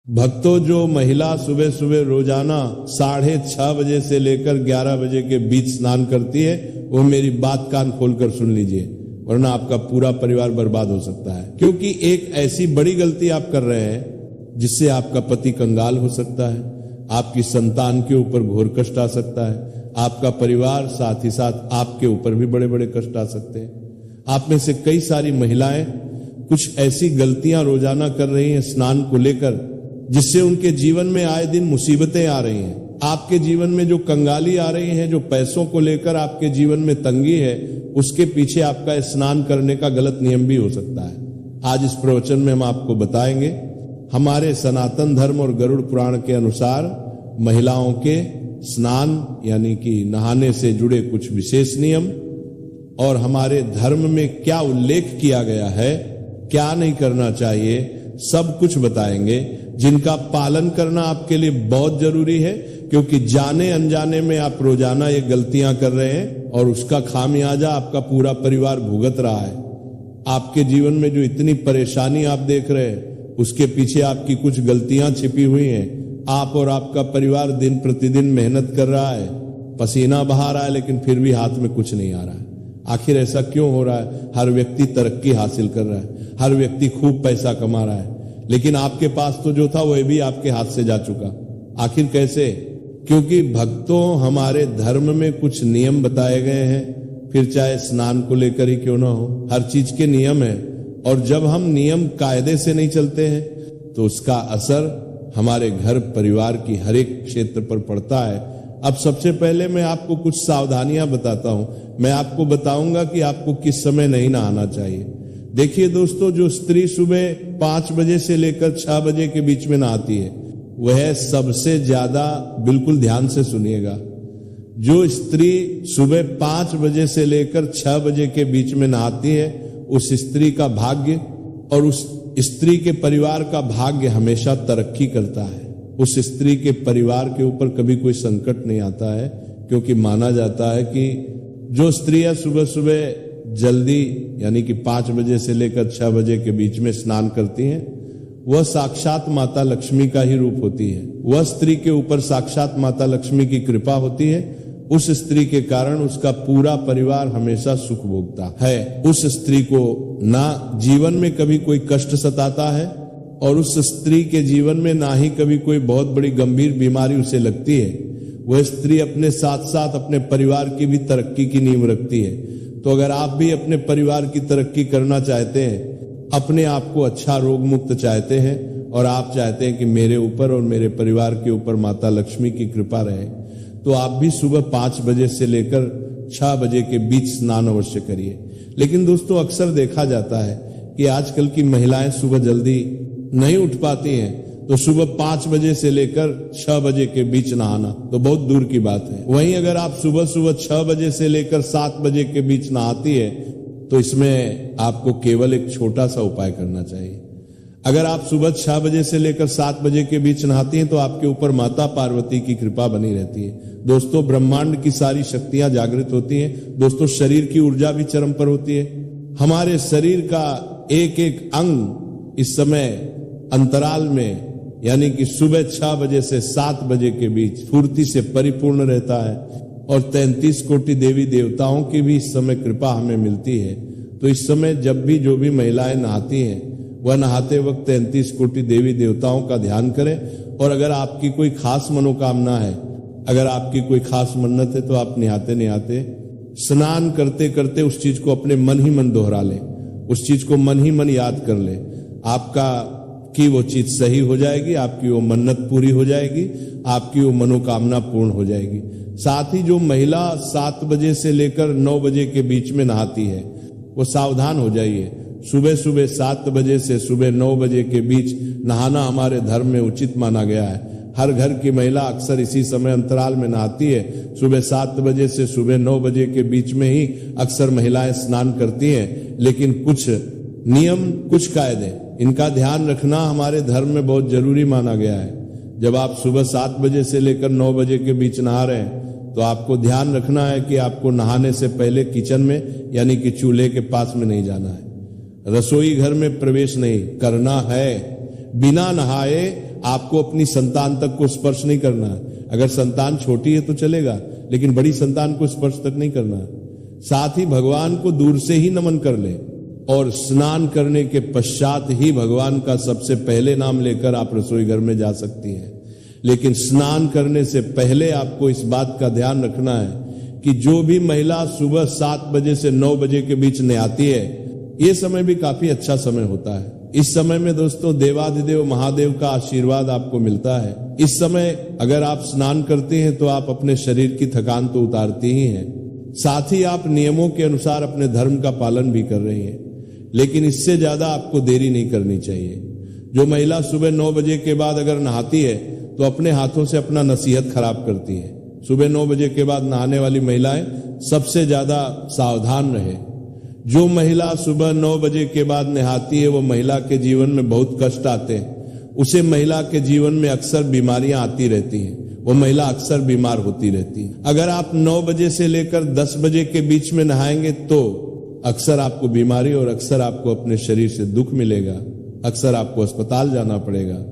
भक्तों, जो महिला सुबह सुबह रोजाना 6:30 बजे से लेकर 11 बजे के बीच स्नान करती है, वो मेरी बात कान खोलकर सुन लीजिए, वरना आपका पूरा परिवार बर्बाद हो सकता है। क्योंकि एक ऐसी बड़ी गलती आप कर रहे हैं जिससे आपका पति कंगाल हो सकता है, आपकी संतान के ऊपर घोर कष्ट आ सकता है, आपका परिवार साथ ही साथ आपके ऊपर भी बड़े बड़े कष्ट आ सकते हैं। आप में से कई सारी महिलाएं कुछ ऐसी गलतियां रोजाना कर रही हैं स्नान को लेकर, जिससे उनके जीवन में आए दिन मुसीबतें आ रही हैं। आपके जीवन में जो कंगाली आ रही है, जो पैसों को लेकर आपके जीवन में तंगी है, उसके पीछे आपका स्नान करने का गलत नियम भी हो सकता है। आज इस प्रवचन में हम आपको बताएंगे हमारे सनातन धर्म और गरुड़ पुराण के अनुसार महिलाओं के स्नान यानी कि नहाने से जुड़े कुछ विशेष नियम, और हमारे धर्म में क्या उल्लेख किया गया है, क्या नहीं करना चाहिए, सब कुछ बताएंगे, जिनका पालन करना आपके लिए बहुत जरूरी है। क्योंकि जाने अनजाने में आप रोजाना ये गलतियां कर रहे हैं और उसका खामियाजा आपका पूरा परिवार भुगत रहा है। आपके जीवन में जो इतनी परेशानी आप देख रहे हैं, उसके पीछे आपकी कुछ गलतियां छिपी हुई हैं। आप और आपका परिवार दिन प्रतिदिन मेहनत कर रहा है, पसीना बहा रहा है, लेकिन फिर भी हाथ में कुछ नहीं आ रहा है। आखिर ऐसा क्यों हो रहा है? हर व्यक्ति तरक्की हासिल कर रहा है, हर व्यक्ति खूब पैसा कमा रहा है, लेकिन आपके पास तो जो था वह भी आपके हाथ से जा चुका। आखिर कैसे? क्योंकि भक्तों, हमारे धर्म में कुछ नियम बताए गए हैं, फिर चाहे स्नान को लेकर ही क्यों ना हो, हर चीज के नियम है। और जब हम नियम कायदे से नहीं चलते हैं तो उसका असर हमारे घर परिवार की हर एक क्षेत्र पर पड़ता है। अब सबसे पहले मैं आपको कुछ सावधानियां बताता हूं। मैं आपको बताऊंगा कि आपको किस समय नहीं नहाना चाहिए। देखिए दोस्तों, जो स्त्री सुबह 5 बजे से लेकर 6 बजे के बीच में नहाती है, वह सबसे ज्यादा, बिल्कुल ध्यान से सुनिएगा, जो स्त्री सुबह 5 बजे से लेकर 6 बजे के बीच में नहाती है, उस स्त्री का भाग्य और उस स्त्री के परिवार का भाग्य हमेशा तरक्की करता है। उस स्त्री के परिवार के ऊपर कभी कोई संकट नहीं आता है, क्योंकि माना जाता है कि जो स्त्रियां सुबह सुबह जल्दी यानी कि 5 बजे से लेकर 6 बजे के बीच में स्नान करती हैं, वह साक्षात माता लक्ष्मी का ही रूप होती है। वह स्त्री के ऊपर साक्षात माता लक्ष्मी की कृपा होती है। उस स्त्री के कारण उसका पूरा परिवार हमेशा सुख भोगता है। उस स्त्री को ना जीवन में कभी कोई कष्ट सताता है, और उस स्त्री के जीवन में ना ही कभी कोई बहुत बड़ी गंभीर बीमारी उसे लगती है। वह स्त्री अपने साथ साथ अपने परिवार की भी तरक्की की नींव रखती है। तो अगर आप भी अपने परिवार की तरक्की करना चाहते हैं, अपने आप को अच्छा रोग मुक्त चाहते हैं, और आप चाहते हैं कि मेरे ऊपर और मेरे परिवार के ऊपर माता लक्ष्मी की कृपा रहे, तो आप भी सुबह 5 बजे से लेकर 6 बजे के बीच स्नान अवश्य करिए। लेकिन दोस्तों, अक्सर देखा जाता है कि आजकल की महिलाएं सुबह जल्दी नहीं उठ पाती हैं, तो सुबह 5 बजे से लेकर 6 बजे के बीच नहाना तो बहुत दूर की बात है। वहीं अगर आप सुबह सुबह 6 बजे से लेकर 7 बजे के बीच नहाती है, तो इसमें आपको केवल एक छोटा सा उपाय करना चाहिए। अगर आप सुबह 6 बजे से लेकर 7 बजे के बीच नहाती हैं, तो आपके ऊपर माता पार्वती की कृपा बनी रहती है। दोस्तों, ब्रह्मांड की सारी शक्तियां जागृत होती हैं। दोस्तों, शरीर की ऊर्जा भी चरम पर होती है। हमारे शरीर का एक एक अंग इस समय अंतराल में यानी कि सुबह 6 बजे से 7 बजे के बीच फुर्ती से परिपूर्ण रहता है, और 33 कोटि देवी देवताओं की भी इस समय कृपा हमें मिलती है। तो इस समय जब भी जो भी महिलाएं नहाती हैं, वह नहाते वक्त 33 कोटि देवी देवताओं का ध्यान करें। और अगर आपकी कोई खास मनोकामना है, अगर आपकी कोई खास मन्नत है, तो आप नहाते स्नान करते करते उस चीज को अपने मन ही मन दोहरा लें, उस चीज को मन ही मन याद कर लें। आपका कि वो चीज सही हो जाएगी, आपकी वो मन्नत पूरी हो जाएगी, आपकी वो मनोकामना पूर्ण हो जाएगी। साथ ही जो महिला 7 बजे से लेकर 9 बजे के बीच में नहाती है, वो सावधान हो जाइए। सुबह सुबह 7 बजे से सुबह 9 बजे के बीच नहाना हमारे धर्म में उचित माना गया है। हर घर की महिला अक्सर इसी समय अंतराल में नहाती है। सुबह 7 बजे से सुबह 9 बजे के बीच में ही अक्सर महिलाएं स्नान करती हैं। लेकिन कुछ नियम, कुछ कायदे, इनका ध्यान रखना हमारे धर्म में बहुत जरूरी माना गया है। जब आप सुबह 7 बजे से लेकर 9 बजे के बीच नहा रहे हैं, तो आपको ध्यान रखना है कि आपको नहाने से पहले किचन में यानी कि चूल्हे के पास में नहीं जाना है, रसोई घर में प्रवेश नहीं करना है। बिना नहाए आपको अपनी संतान तक को स्पर्श नहीं करना है। अगर संतान छोटी है तो चलेगा, लेकिन बड़ी संतान को स्पर्श तक नहीं करना है। साथ ही भगवान को दूर से ही नमन कर ले और स्नान करने के पश्चात ही भगवान का सबसे पहले नाम लेकर आप रसोई घर में जा सकती हैं। लेकिन स्नान करने से पहले आपको इस बात का ध्यान रखना है कि जो भी महिला सुबह 7 बजे से 9 बजे के बीच नहाती है, ये समय भी काफी अच्छा समय होता है। इस समय में दोस्तों देवाधिदेव महादेव का आशीर्वाद आपको मिलता है। इस समय अगर आप स्नान करते हैं तो आप अपने शरीर की थकान तो उतारती ही हैं, साथ ही आप नियमों के अनुसार अपने धर्म का पालन भी कर रही हैं। लेकिन इससे ज्यादा आपको देरी नहीं करनी चाहिए। जो महिला सुबह 9 बजे के बाद अगर नहाती है तो अपने हाथों से अपना नसीहत खराब करती है। सुबह 9 बजे के बाद नहाने वाली महिलाएं सबसे ज्यादा सावधान रहे। जो महिला सुबह 9 बजे के बाद नहाती है वो महिला के जीवन में बहुत कष्ट आते हैं। उसे महिला के जीवन में अक्सर बीमारियां आती रहती हैं, वो महिला अक्सर बीमार होती रहती है। अगर आप 9 बजे से लेकर 10 बजे के बीच में नहाएंगे तो अक्सर आपको बीमारी और अक्सर आपको अपने शरीर से दुख मिलेगा, अक्सर आपको अस्पताल जाना पड़ेगा।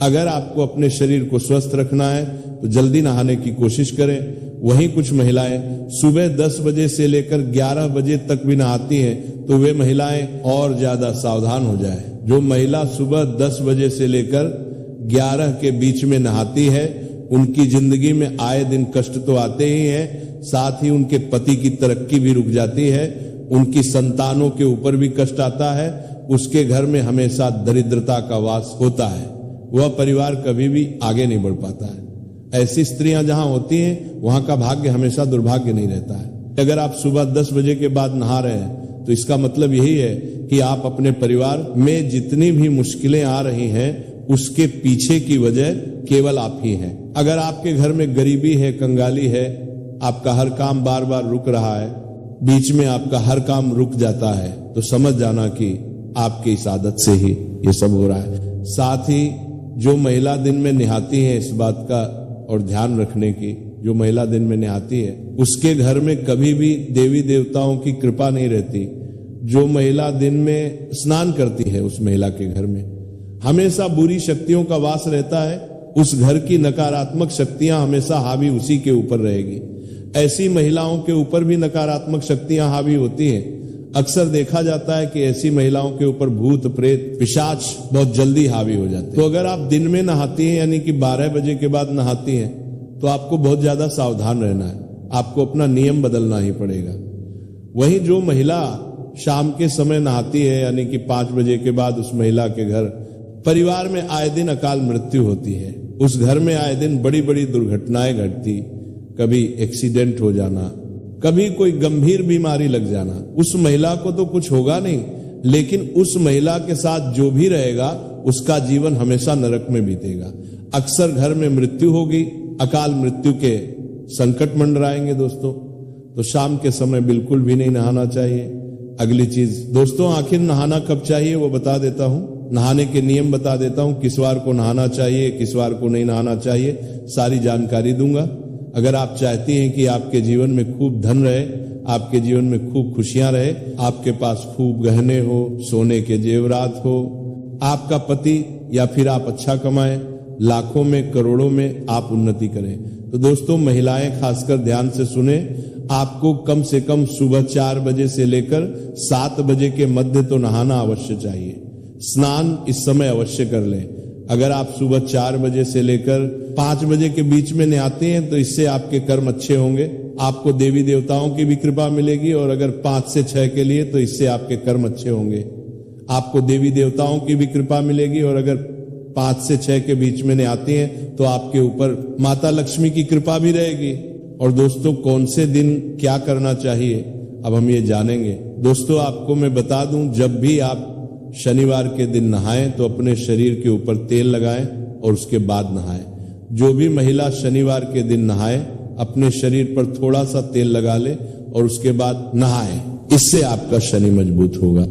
अगर आपको अपने शरीर को स्वस्थ रखना है तो जल्दी नहाने की कोशिश करें। वहीं कुछ महिलाएं सुबह 10 बजे से लेकर 11 बजे तक भी नहाती हैं तो वे महिलाएं और ज्यादा सावधान हो जाए। जो महिला सुबह 10 बजे से लेकर 11 के बीच में नहाती है उनकी जिंदगी में आए दिन कष्ट तो आते ही हैं, साथ ही उनके पति की तरक्की भी रुक जाती है, उनकी संतानों के ऊपर भी कष्ट आता है, उसके घर में हमेशा दरिद्रता का वास होता है, वह परिवार कभी भी आगे नहीं बढ़ पाता है। ऐसी स्त्रियां जहां होती हैं वहां का भाग्य हमेशा दुर्भाग्य नहीं रहता है। अगर आप सुबह 10 बजे के बाद नहा रहे हैं तो इसका मतलब यही है कि आप अपने परिवार में जितनी भी मुश्किलें आ रही हैं उसके पीछे की वजह केवल आप ही हैं। अगर आपके घर में गरीबी है, कंगाली है, आपका हर काम बार बार रुक रहा है, बीच में आपका हर काम रुक जाता है, तो समझ जाना कि आपकी इस आदत से ही ये सब हो रहा है। साथ ही जो महिला दिन में नहाती है, इस बात का और ध्यान रखने की, जो महिला दिन में नहाती है उसके घर में कभी भी देवी देवताओं की कृपा नहीं रहती। जो महिला दिन में स्नान करती है उस महिला के घर में हमेशा बुरी शक्तियों का वास रहता है, उस घर की नकारात्मक शक्तियां हमेशा हावी उसी के ऊपर रहेगी। ऐसी महिलाओं के ऊपर भी नकारात्मक शक्तियां हावी होती हैं। अक्सर देखा जाता है कि ऐसी महिलाओं के ऊपर भूत प्रेत पिशाच बहुत जल्दी हावी हो जाते हैं। तो अगर आप दिन में नहाती हैं यानी कि 12 बजे के बाद नहाती हैं तो आपको बहुत ज्यादा सावधान रहना है, आपको अपना नियम बदलना ही पड़ेगा। वहीं जो महिला शाम के समय नहाती है यानी कि 5 बजे के बाद उस महिला के घर परिवार में आए दिन अकाल मृत्यु होती है, उस घर में आए दिन बड़ी बड़ी दुर्घटनाएं घटती, कभी एक्सीडेंट हो जाना, कभी कोई गंभीर बीमारी लग जाना। उस महिला को तो कुछ होगा नहीं, लेकिन उस महिला के साथ जो भी रहेगा उसका जीवन हमेशा नरक में बीतेगा। अक्सर घर में मृत्यु होगी, अकाल मृत्यु के संकट मंडराएंगे दोस्तों। तो शाम के समय बिल्कुल भी नहीं नहाना चाहिए। अगली चीज दोस्तों, आखिर नहाना कब चाहिए वो बता देता हूं, नहाने के नियम बता देता हूं, किस वार को नहाना चाहिए, किस वार को नहीं नहाना चाहिए, सारी जानकारी दूंगा। अगर आप चाहती हैं कि आपके जीवन में खूब धन रहे, आपके जीवन में खूब खुशियां रहे, आपके पास खूब गहने हो, सोने के जेवरात हो, आपका पति या फिर आप अच्छा कमाएं, लाखों में करोड़ों में आप उन्नति करें, तो दोस्तों महिलाएं खासकर ध्यान से सुने, आपको कम से कम सुबह 4 बजे से लेकर 7 बजे के मध्य तो नहाना अवश्य चाहिए। स्नान इस समय अवश्य कर लें। अगर आप सुबह 4 बजे से लेकर 5 बजे के बीच में नहाते हैं तो इससे आपके कर्म अच्छे होंगे, आपको देवी देवताओं की भी कृपा मिलेगी। और अगर 5 से 6 के लिए तो इससे आपके कर्म अच्छे होंगे, आपको देवी देवताओं की भी कृपा मिलेगी। और अगर 5 से 6 के बीच में नहाते हैं तो आपके ऊपर माता लक्ष्मी की कृपा भी रहेगी। और दोस्तों कौन से दिन क्या करना चाहिए अब हम ये जानेंगे। दोस्तों आपको मैं बता दूं, जब भी आप शनिवार के दिन नहाएं तो अपने शरीर के ऊपर तेल लगाएं और उसके बाद नहाएं। जो भी महिला शनिवार के दिन नहाए अपने शरीर पर थोड़ा सा तेल लगा ले और उसके बाद नहाए, इससे आपका शनि मजबूत होगा,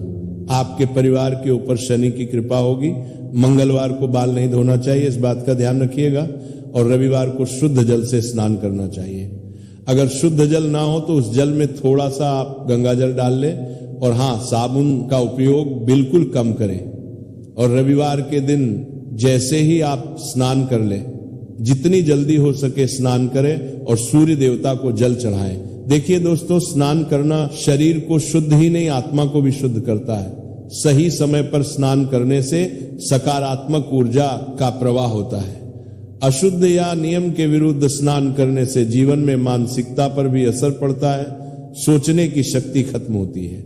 आपके परिवार के ऊपर शनि की कृपा होगी। मंगलवार को बाल नहीं धोना चाहिए, इस बात का ध्यान रखिएगा। और रविवार को शुद्ध जल से स्नान करना चाहिए। अगर शुद्ध जल ना हो तो उस जल में थोड़ा सा आप गंगा जल डाल लें। और हाँ, साबुन का उपयोग बिल्कुल कम करें। और रविवार के दिन जैसे ही आप स्नान कर ले, जितनी जल्दी हो सके स्नान करें और सूर्य देवता को जल चढ़ाएं। देखिए दोस्तों, स्नान करना शरीर को शुद्ध ही नहीं, आत्मा को भी शुद्ध करता है। सही समय पर स्नान करने से सकारात्मक ऊर्जा का प्रवाह होता है। अशुद्ध या नियम के विरुद्ध स्नान करने से जीवन में मानसिकता पर भी असर पड़ता है, सोचने की शक्ति खत्म होती है,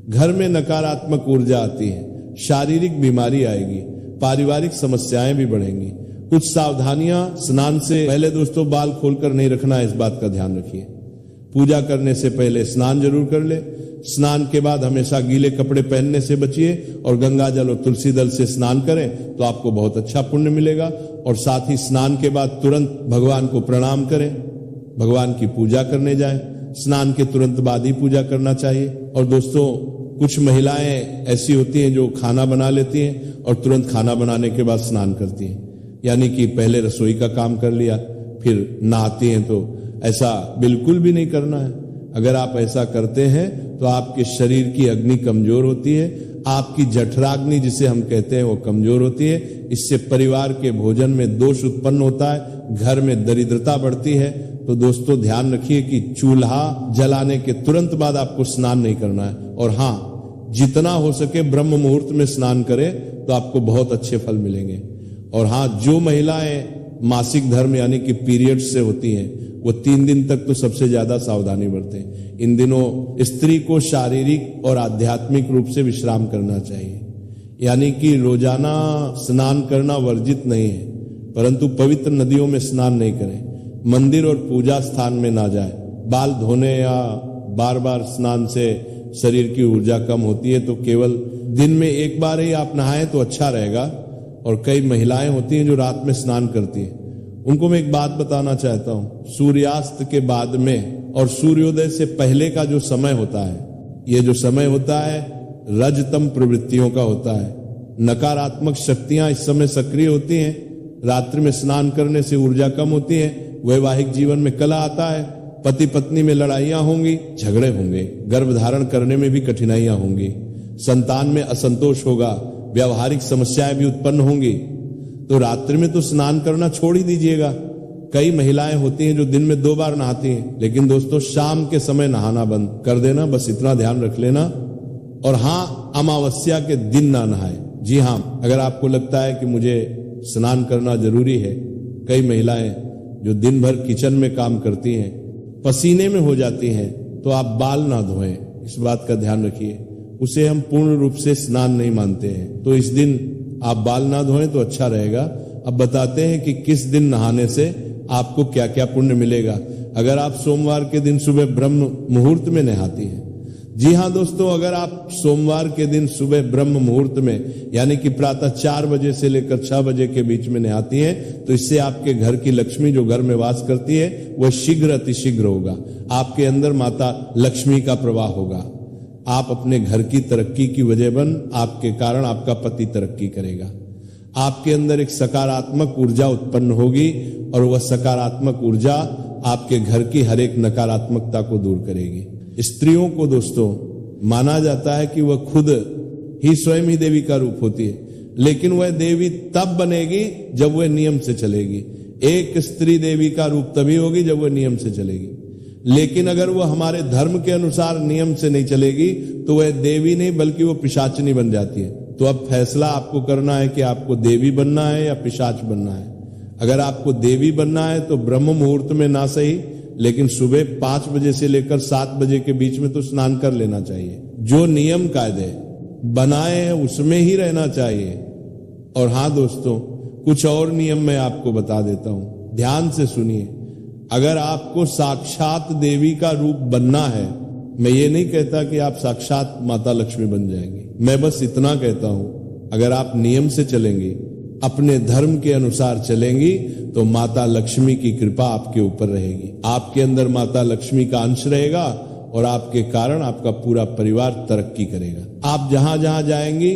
घर में नकारात्मक ऊर्जा आती है, शारीरिक बीमारी आएगी, पारिवारिक समस्याएं भी बढ़ेंगी। कुछ सावधानियां, स्नान से पहले दोस्तों बाल खोलकर नहीं रखना है, इस बात का ध्यान रखिए। पूजा करने से पहले स्नान जरूर कर ले। स्नान के बाद हमेशा गीले कपड़े पहनने से बचिए और गंगा जल और तुलसी दल से स्नान करें तो आपको बहुत अच्छा पुण्य मिलेगा। और साथ ही स्नान के बाद तुरंत भगवान को प्रणाम करें, भगवान की पूजा करने जाएं। स्नान के तुरंत बाद ही पूजा करना चाहिए। और दोस्तों, कुछ महिलाएं ऐसी होती हैं जो खाना बना लेती हैं और तुरंत खाना बनाने के बाद स्नान करती हैं, यानी कि पहले रसोई का काम कर लिया फिर नहाती हैं। तो ऐसा बिल्कुल भी नहीं करना है। अगर आप ऐसा करते हैं तो आपके शरीर की अग्नि कमजोर होती है, आपकी जठराग्नि जिसे हम कहते हैं वो कमजोर होती है। इससे परिवार के भोजन में दोष उत्पन्न होता है, घर में दरिद्रता बढ़ती है। तो दोस्तों ध्यान रखिए कि चूल्हा जलाने के तुरंत बाद आपको स्नान नहीं करना है। और हाँ, जितना हो सके ब्रह्म मुहूर्त में स्नान करें तो आपको बहुत अच्छे फल मिलेंगे। और हाँ, जो महिलाएं मासिक धर्म यानी कि पीरियड्स से होती हैं वो 3 दिन तक तो सबसे ज्यादा सावधानी बरतें। इन दिनों स्त्री को शारीरिक और आध्यात्मिक रूप से विश्राम करना चाहिए, यानी कि रोजाना स्नान करना वर्जित नहीं है, परंतु पवित्र नदियों में स्नान नहीं करें, मंदिर और पूजा स्थान में ना जाए। बाल धोने या बार बार स्नान से शरीर की ऊर्जा कम होती है, तो केवल दिन में एक बार ही आप नहाएं तो अच्छा रहेगा। और कई महिलाएं होती हैं जो रात में स्नान करती हैं, उनको मैं एक बात बताना चाहता हूं। सूर्यास्त के बाद में और सूर्योदय से पहले का जो समय होता है, ये जो समय होता है रजतम प्रवृत्तियों का होता है। नकारात्मक शक्तियां इस समय सक्रिय होती हैं। रात्रि में स्नान करने से ऊर्जा कम होती है, वैवाहिक जीवन में कलह आता है, पति पत्नी में लड़ाइयां होंगी, झगड़े होंगे, गर्भ धारण करने में भी कठिनाइयां होंगी, संतान में असंतोष होगा, व्यावहारिक समस्याएं भी उत्पन्न होंगी। तो रात्रि में तो स्नान करना छोड़ ही दीजिएगा। कई महिलाएं होती हैं जो दिन में 2 बार नहाती हैं, लेकिन दोस्तों शाम के समय नहाना बंद कर देना, बस इतना ध्यान रख लेना। और हाँ, अमावस्या के दिन ना नहाए। जी हाँ, अगर आपको लगता है कि मुझे स्नान करना जरूरी है, कई महिलाएं जो दिन भर किचन में काम करती हैं, पसीने में हो जाती हैं, तो आप बाल ना धोएं, इस बात का ध्यान रखिए। उसे हम पूर्ण रूप से स्नान नहीं मानते हैं, तो इस दिन आप बाल ना धोएं तो अच्छा रहेगा। अब बताते हैं कि किस दिन नहाने से आपको क्या क्या पुण्य मिलेगा। अगर आप सोमवार के दिन सुबह ब्रह्म मुहूर्त में नहाती हैं, जी हाँ दोस्तों, अगर आप सोमवार के दिन सुबह ब्रह्म मुहूर्त में यानी कि प्रातः 4 बजे से लेकर 6 बजे के बीच में नहाती हैं, तो इससे आपके घर की लक्ष्मी जो घर में वास करती है वह शीघ्र अतिशीघ्र होगा। आपके अंदर माता लक्ष्मी का प्रवाह होगा। आप अपने घर की तरक्की की वजह बन, आपके कारण आपका पति तरक्की करेगा। आपके अंदर एक सकारात्मक ऊर्जा उत्पन्न होगी और वह सकारात्मक ऊर्जा आपके घर की हर एक नकारात्मकता को दूर करेगी। स्त्रियों को दोस्तों माना जाता है कि वह खुद ही स्वयं ही देवी का रूप होती है, लेकिन वह देवी तब बनेगी जब वह नियम से चलेगी। एक स्त्री देवी का रूप तभी होगी जब वह नियम से चलेगी, लेकिन अगर वह हमारे धर्म के अनुसार नियम से नहीं चलेगी तो वह देवी नहीं बल्कि वो पिशाचनी बन जाती है। तो अब फैसला आपको करना है कि आपको देवी बनना है या पिशाच बनना है। अगर आपको देवी बनना है तो ब्रह्म मुहूर्त में ना सही, लेकिन सुबह 5 बजे से लेकर 7 बजे के बीच में तो स्नान कर लेना चाहिए। जो नियम कायदे बनाए हैं उसमें ही रहना चाहिए। और हाँ दोस्तों, कुछ और नियम मैं आपको बता देता हूं, ध्यान से सुनिए। अगर आपको साक्षात देवी का रूप बनना है, मैं ये नहीं कहता कि आप साक्षात माता लक्ष्मी बन जाएंगे, मैं बस इतना कहता हूं, अगर आप नियम से चलेंगे, अपने धर्म के अनुसार चलेंगी, तो माता लक्ष्मी की कृपा आपके ऊपर रहेगी। आपके अंदर माता लक्ष्मी का अंश रहेगा और आपके कारण आपका पूरा परिवार तरक्की करेगा। आप जहां जहां जाएंगी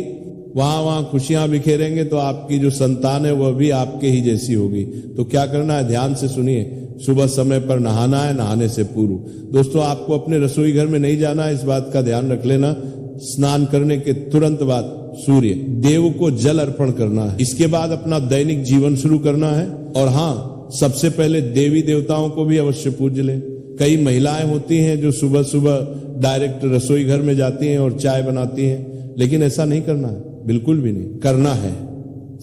वहां वहां खुशियां बिखेरेंगे, तो आपकी जो संतान है वह भी आपके ही जैसी होगी। तो क्या करना है, ध्यान से सुनिए। सुबह समय पर नहाना है, नहाने से पूर्व दोस्तों आपको अपने रसोई घर में नहीं जाना है, इस बात का ध्यान रख लेना। स्नान करने के तुरंत बाद सूर्य देव को जल अर्पण करना है। इसके बाद अपना दैनिक जीवन शुरू करना है। और हाँ, सबसे पहले देवी देवताओं को भी अवश्य पूज लें। कई महिलाएं होती हैं जो सुबह सुबह डायरेक्ट रसोई घर में जाती हैं और चाय बनाती हैं, लेकिन ऐसा नहीं करना है, बिल्कुल भी नहीं करना है।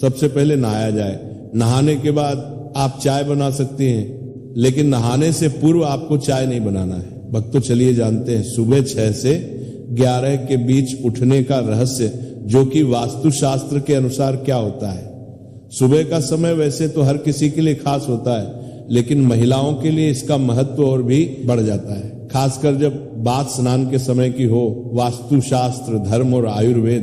सबसे पहले नहाया जाए, नहाने के बाद आप चाय बना सकती हैं, लेकिन नहाने से पूर्व आपको चाय नहीं बनाना है। भक्तों, चलिए जानते हैं सुबह 6 से 11 के बीच उठने का रहस्य, जो कि वास्तुशास्त्र के अनुसार क्या होता है। सुबह का समय वैसे तो हर किसी के लिए खास होता है, लेकिन महिलाओं के लिए इसका महत्व और भी बढ़ जाता है, खासकर जब बात स्नान के समय की हो। वास्तुशास्त्र, धर्म और आयुर्वेद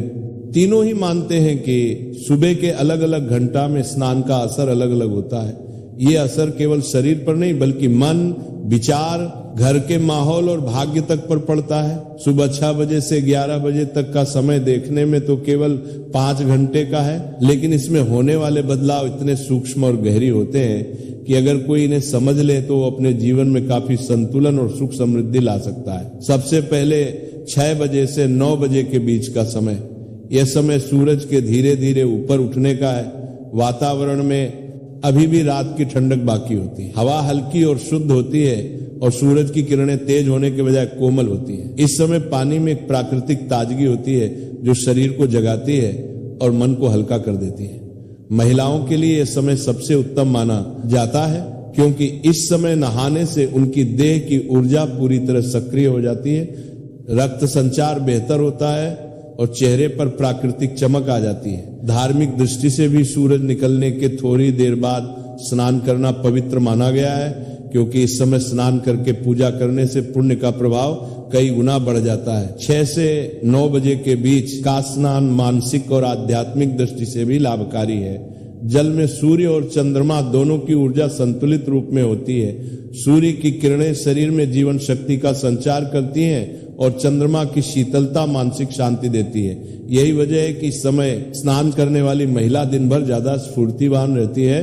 तीनों ही मानते हैं कि सुबह के अलग अलग घंटा में स्नान का असर अलग अलग होता है। ये असर केवल शरीर पर नहीं, बल्कि मन, विचार, घर के माहौल और भाग्य तक पर पड़ता है। सुबह 6 बजे से 11 बजे तक का समय देखने में तो केवल 5 घंटे का है, लेकिन इसमें होने वाले बदलाव इतने सूक्ष्म और गहरी होते हैं कि अगर कोई इन्हें समझ ले तो वो अपने जीवन में काफी संतुलन और सुख समृद्धि ला सकता है। सबसे पहले 6 बजे से 9 बजे के बीच का समय, यह समय सूरज के धीरे धीरे ऊपर उठने का है। वातावरण में अभी भी रात की ठंडक बाकी होती है, हवा हल्की और शुद्ध होती है और सूरज की किरणें तेज होने के बजाय कोमल होती हैं। इस समय पानी में एक प्राकृतिक ताजगी होती है जो शरीर को जगाती है और मन को हल्का कर देती है। महिलाओं के लिए यह समय सबसे उत्तम माना जाता है, क्योंकि इस समय नहाने से उनकी देह की ऊर्जा पूरी तरह सक्रिय हो जाती है, रक्त संचार बेहतर होता है और चेहरे पर प्राकृतिक चमक आ जाती है। धार्मिक दृष्टि से भी सूरज निकलने के थोड़ी देर बाद स्नान करना पवित्र माना गया है, क्योंकि इस समय स्नान करके पूजा करने से पुण्य का प्रभाव कई गुना बढ़ जाता है। 6 से 9 बजे के बीच का स्नान मानसिक और आध्यात्मिक दृष्टि से भी लाभकारी है। जल में सूर्य और चंद्रमा दोनों की ऊर्जा संतुलित रूप में होती है। सूर्य की किरणें शरीर में जीवन शक्ति का संचार करती हैं और चंद्रमा की शीतलता मानसिक शांति देती है। यही वजह है कि इस समय स्नान करने वाली महिला दिन भर ज्यादा स्फूर्तिवान रहती है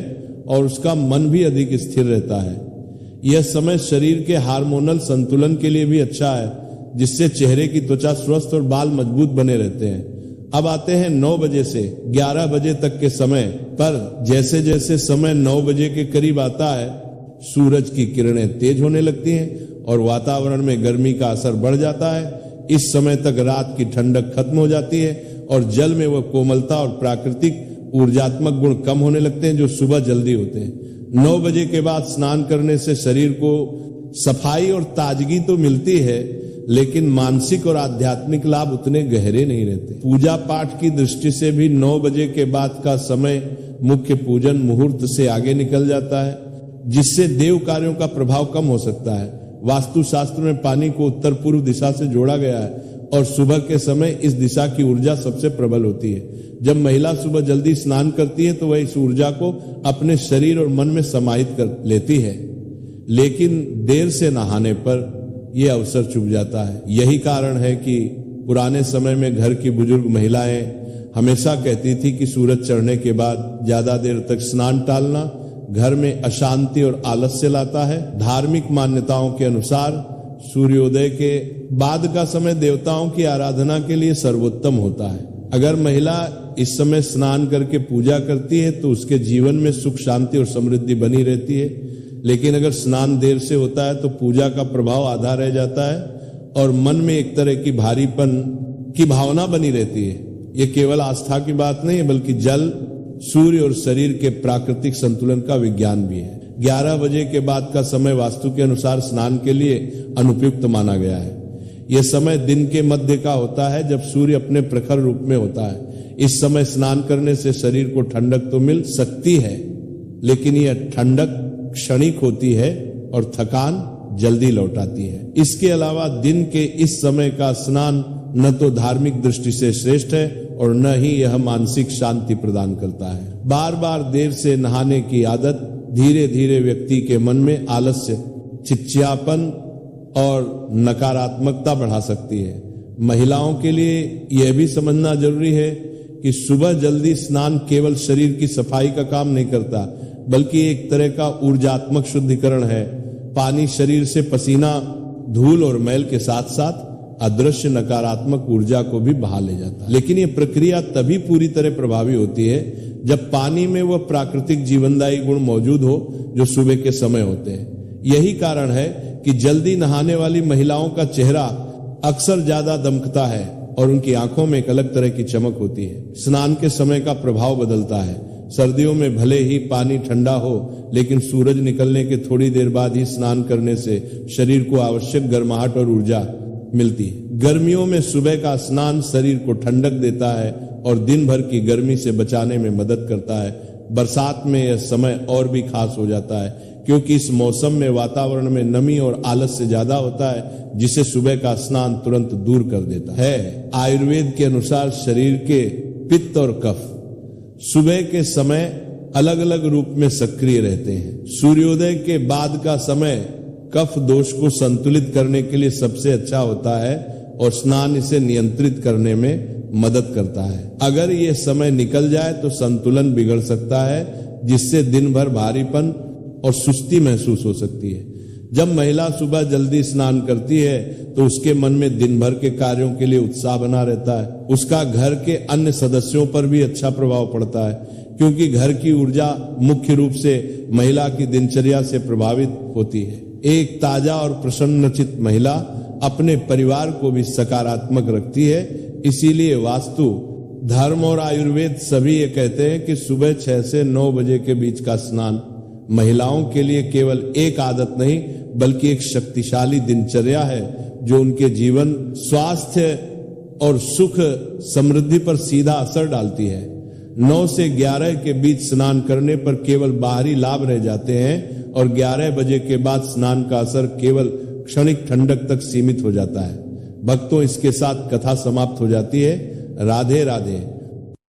और उसका मन भी अधिक स्थिर रहता है। यह समय शरीर के हार्मोनल संतुलन के लिए भी अच्छा है, जिससे चेहरे की त्वचा स्वस्थ और बाल मजबूत बने रहते हैं। अब आते हैं 9 बजे से 11 बजे तक के समय पर। जैसे जैसे समय 9 बजे के करीब आता है, सूरज की किरणें तेज होने लगती हैं और वातावरण में गर्मी का असर बढ़ जाता है। इस समय तक रात की ठंडक खत्म हो जाती है और जल में वह कोमलता और प्राकृतिक ऊर्जात्मक गुण कम होने लगते हैं जो सुबह जल्दी होते हैं। 9 बजे के बाद स्नान करने से शरीर को सफाई और ताजगी तो मिलती है, लेकिन मानसिक और आध्यात्मिक लाभ उतने गहरे नहीं रहते। पूजा पाठ की दृष्टि से भी 9 बजे के बाद का समय मुख्य पूजन मुहूर्त से आगे निकल जाता है, जिससे देव कार्यों का प्रभाव कम हो सकता है। वास्तुशास्त्र में पानी को उत्तर पूर्व दिशा से जोड़ा गया है और सुबह के समय इस दिशा की ऊर्जा सबसे प्रबल होती है। जब महिला सुबह जल्दी स्नान करती है तो वह इस ऊर्जा को अपने शरीर और मन में समाहित कर लेती है, लेकिन देर से नहाने पर यह अवसर चूक जाता है। यही कारण है कि पुराने समय में घर की बुजुर्ग महिलाएं हमेशा कहती थी कि सूरज चढ़ने के बाद ज्यादा देर तक स्नान टालना घर में अशांति और आलस्य लाता है। धार्मिक मान्यताओं के अनुसार सूर्योदय के बाद का समय देवताओं की आराधना के लिए सर्वोत्तम होता है। अगर महिला इस समय स्नान करके पूजा करती है तो उसके जीवन में सुख, शांति और समृद्धि बनी रहती है, लेकिन अगर स्नान देर से होता है तो पूजा का प्रभाव आधा रह जाता है और मन में एक तरह की भारीपन की भावना बनी रहती है। ये केवल आस्था की बात नहीं है, बल्कि जल, सूर्य और शरीर के प्राकृतिक संतुलन का विज्ञान भी है। 11 बजे के बाद का समय वास्तु के अनुसार स्नान के लिए अनुपयुक्त माना गया है। यह समय दिन के मध्य का होता है, जब सूर्य अपने प्रखर रूप में होता है। इस समय स्नान करने से शरीर को ठंडक तो मिल सकती है, लेकिन यह ठंडक क्षणिक होती है और थकान जल्दी लौट आती है। इसके अलावा दिन के इस समय का स्नान न तो धार्मिक दृष्टि से श्रेष्ठ है और न ही यह मानसिक शांति प्रदान करता है। बार बार देर से नहाने की आदत धीरे धीरे व्यक्ति के मन में आलस्य, चिड़चिड़ापन और नकारात्मकता बढ़ा सकती है। महिलाओं के लिए यह भी समझना जरूरी है कि सुबह जल्दी स्नान केवल शरीर की सफाई का काम नहीं करता, बल्कि एक तरह का ऊर्जात्मक शुद्धिकरण है। पानी शरीर से पसीना, धूल और मैल के साथ साथ अदृश्य नकारात्मक ऊर्जा को भी बहा ले जाता है। लेकिन ये प्रक्रिया तभी पूरी तरह प्रभावी होती है जब पानी में वह प्राकृतिक जीवनदायी गुण मौजूद हो जो सुबह के समय होते हैं। यही कारण है कि जल्दी नहाने वाली महिलाओं का चेहरा अक्सर ज्यादा दमकता है और उनकी आंखों में एक अलग तरह की चमक होती है। स्नान के समय का प्रभाव बदलता है। सर्दियों में भले ही पानी ठंडा हो, लेकिन सूरज निकलने के थोड़ी देर बाद ही स्नान करने से शरीर को आवश्यक गर्माहट और ऊर्जा मिलती है। गर्मियों में सुबह का स्नान शरीर को ठंडक देता है और दिन भर की गर्मी से बचाने में मदद करता है। बरसात में यह समय और भी खास हो जाता है क्योंकि इस मौसम में वातावरण में नमी और आलस से ज्यादा होता है, जिसे सुबह का स्नान तुरंत दूर कर देता है। आयुर्वेद के अनुसार शरीर के पित्त और कफ सुबह के समय अलग अलग रूप में सक्रिय रहते हैं। सूर्योदय के बाद का समय कफ दोष को संतुलित करने के लिए सबसे अच्छा होता है और स्नान इसे नियंत्रित करने में मदद करता है। अगर ये समय निकल जाए तो संतुलन बिगड़ सकता है, जिससे दिन भर भारीपन और सुस्ती महसूस हो सकती है। जब महिला सुबह जल्दी स्नान करती है तो उसके मन में दिन भर के कार्यों के लिए उत्साह बना रहता है। उसका घर के अन्य सदस्यों पर भी अच्छा प्रभाव पड़ता है, क्योंकि घर की ऊर्जा मुख्य रूप से महिला की दिनचर्या से प्रभावित होती है। एक ताजा और प्रसन्नचित महिला अपने परिवार को भी सकारात्मक रखती है। इसीलिए वास्तु, धर्म और आयुर्वेद सभी ये कहते हैं कि सुबह 6 से 9 बजे के बीच का स्नान महिलाओं के लिए केवल एक आदत नहीं बल्कि एक शक्तिशाली दिनचर्या है, जो उनके जीवन, स्वास्थ्य और सुख समृद्धि पर सीधा असर डालती है। 9 से 11 के बीच स्नान करने पर केवल बाहरी लाभ रह जाते हैं और 11 बजे के बाद स्नान का असर केवल क्षणिक ठंडक तक सीमित हो जाता है। भक्तों, इसके साथ कथा समाप्त हो जाती है। राधे राधे।